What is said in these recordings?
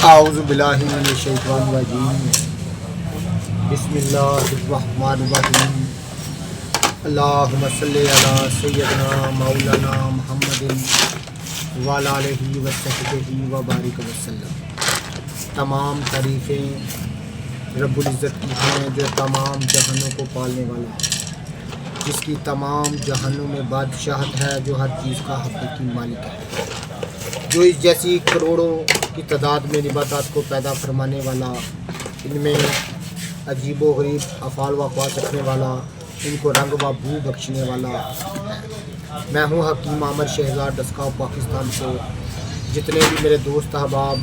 اعوذ باللہ من الشیطان الرجیم بسم اللہ الرحمن الرحیم اللہم صلی علی سیدنا مولانا محمد وعلی آلہ وصحبہ وبارک وسلم۔ تمام تعریفیں رب العزت کی ہیں جو تمام جہانوں کو پالنے والا ہے، جس کی تمام جہانوں میں بادشاہت ہے، جو ہر چیز کا حقیقی مالک ہے، جو اس جیسی کروڑوں کی تعداد میں نباتات کو پیدا فرمانے والا، ان میں عجیب و غریب افعال و اقوال رکھنے والا، ان کو رنگ و بو بخشنے والا ہے۔ میں ہوں حکیم عامر شہزاد ڈسکا پاکستان سے۔ جتنے بھی میرے دوست احباب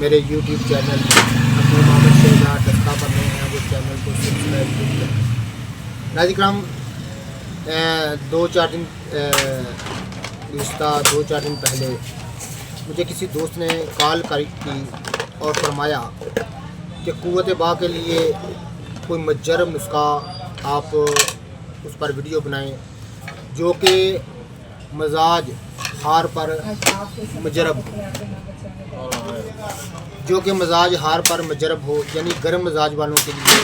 میرے یوٹیوب چینل حکیم عامر شہزاد ڈسکا پر نئے ہیں، وہ چینل کو سبسکرائب کریں۔ ناظرین کرام، دو چار دن پہلے مجھے کسی دوست نے کال کی اور فرمایا کہ قوت با کے لیے کوئی مجرب نسخہ آپ اس پر ویڈیو بنائیں جو کہ مزاج ہار پر مجرب ہو، یعنی گرم مزاج والوں کے لیے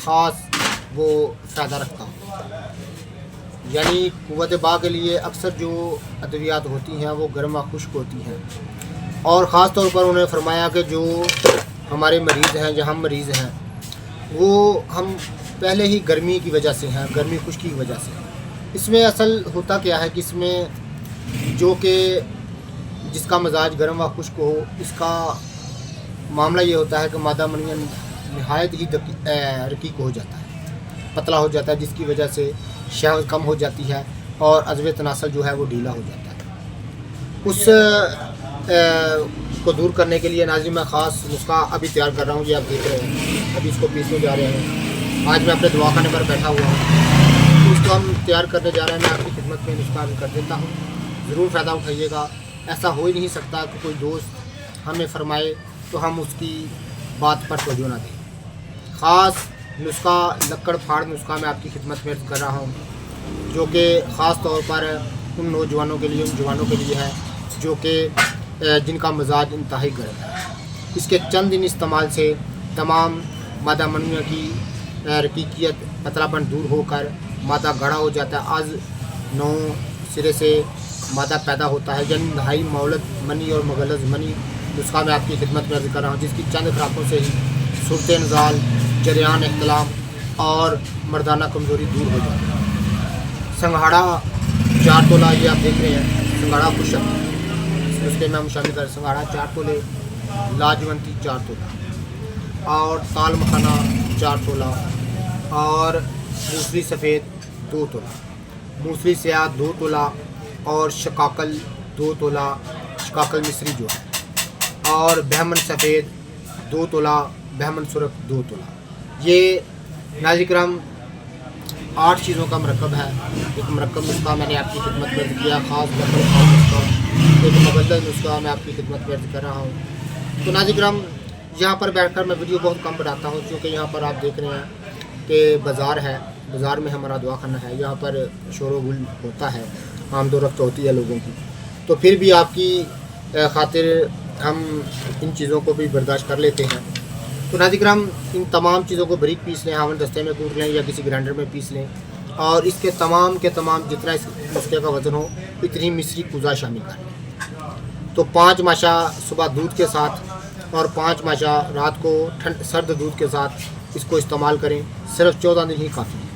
خاص وہ فائدہ رکھتا ہو۔ یعنی قوت با کے لیے اکثر جو ادویات ہوتی ہیں وہ گرم و خشک ہوتی ہیں، اور خاص طور پر انہوں نے فرمایا کہ جو ہمارے مریض ہیں، جو ہم مریض ہیں، وہ ہم پہلے ہی گرمی کی وجہ سے ہیں، گرمی خشکی کی وجہ سے۔ اس میں اصل ہوتا کیا ہے کہ اس میں جو کہ جس کا مزاج گرم و خشک ہو، اس کا معاملہ یہ ہوتا ہے کہ مادہ منی نہایت ہی رقیق ہو جاتا ہے، پتلا ہو جاتا ہے، جس کی وجہ سے شہوت کم ہو جاتی ہے اور عضو تناسل جو ہے وہ ڈھیلا ہو جاتا ہے۔ اس کو دور کرنے کے لیے ناظرین میں خاص نسخہ ابھی تیار کر رہا ہوں، یہ آپ دیکھ رہے ہیں، ابھی اس کو پیسنے جا رہے ہیں۔ آج میں اپنے دواخانے پر بیٹھا ہوا ہوں، اس کو ہم تیار کرنے جا رہے ہیں۔ میں آپ کی خدمت میں نسخہ کر دیتا ہوں، ضرور فائدہ اٹھائیے گا۔ ایسا ہو ہی نہیں سکتا کہ کوئی دوست ہمیں فرمائے تو ہم اس کی بات پر توجہ نہ دیں۔ خاص نسخہ لکڑ پھاڑ نسخہ میں آپ کی خدمت میں کر رہا ہوں، جو کہ خاص طور پر ان نوجوانوں کے لیے، ان جوانوں کے لیے ہے جو کہ جن کا مزاج انتہائی گرم ہے۔ اس کے چند دن استعمال سے تمام مادہ منویہ کی رقیقیت، پتلا پن دور ہو کر مادہ گاڑھا ہو جاتا ہے، از نو سرے سے مادہ پیدا ہوتا ہے، یعنی انتہائی مولد منی اور مغلظ منی نسخہ میں آپ کی خدمت میں عرض کر رہا ہوں، جس کی چند خوراکوں سے ہی صورت نزال، جریان احتلام اور مردانہ کمزوری دور ہو جاتی ہے۔ سنگھاڑا 4 تولہ، یہ آپ دیکھ رہے ہیں، سنگھاڑا خشک اس کے میں شامل کر، سنگھاڑا 4 تولے، لاجونتی 4 تولہ، اور تال مکھانا 4 تولہ، اور موسلی سفید 2 تولہ، موسلی سیاہ 2 تولہ، اور شکاکل 2 تولہ، شکاکل مصری جو ہے، اور بہمن سفید 2 تولہ، بہمن سرخ 2 تولہ۔ یہ ناظرین کرام 8 چیزوں کا مرکب ہے۔ ایک مرکب نسخہ میں نے آپ کی خدمت میں کیا، خاص نسخہ، ایک مغلظ نسخہ میں آپ کی خدمت میں کر رہا ہوں۔ تو ناظرین کرام، یہاں پر بیٹھ کر میں ویڈیو بہت کم بناتا ہوں، کیونکہ یہاں پر آپ دیکھ رہے ہیں کہ بازار ہے، بازار میں ہمارا دواخانہ ہے، یہاں پر شور و گل ہوتا ہے، آمد و رفت ہوتی ہے لوگوں کی، تو پھر بھی آپ کی خاطر ہم ان چیزوں کو بھی برداشت کر لیتے ہیں۔ تو ناظرین کرام، ان تمام چیزوں کو بریک پیس لیں، ہاون دستے میں کوٹ لیں یا کسی گرائنڈر میں پیس لیں، اور اس کے تمام جتنا اس نسخے کا وزن ہو اتنی مصری کوزہ شامل کر لیں۔ تو 5 ماشا صبح دودھ کے ساتھ اور 5 ماشا رات کو سرد دودھ کے ساتھ اس کو استعمال کریں، صرف 14 دن ہی کافی ہے۔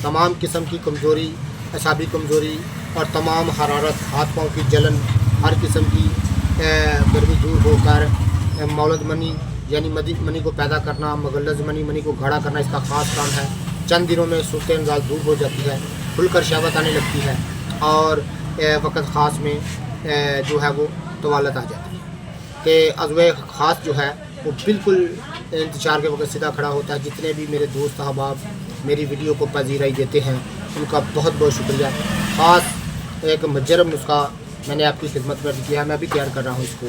تمام قسم کی کمزوری، اعصابی کمزوری اور تمام حرارت، ہاتھ پاؤں کی جلن، ہر قسم کی گرمی دور ہو کر مولد منی یعنی منی کو پیدا کرنا، مغلظ منی کو گاڑھا کرنا اس کا خاص کام ہے۔ چند دنوں میں صورت نزال دور ہو جاتی ہے، کھل کر شہوت آنے لگتی ہے، اور وقت خاص میں جو ہے وہ طوالت آ جاتی ہے کہ عضو خاص جو ہے وہ بالکل انتشار کے وقت سیدھا کھڑا ہوتا ہے۔ جتنے بھی میرے دوست احباب میری ویڈیو کو پذیرائی دیتے ہیں ان کا بہت بہت شکریہ۔ خاص ایک مجرب نسخہ میں نے آپ کی خدمت میں کیا ہے، میں بھی تیار کر رہا ہوں اس کو،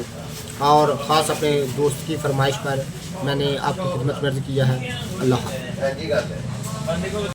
اور خاص اپنے دوست کی فرمائش پر میں نے آپ کی خدمت میں کیا ہے۔ اللہ حافظ۔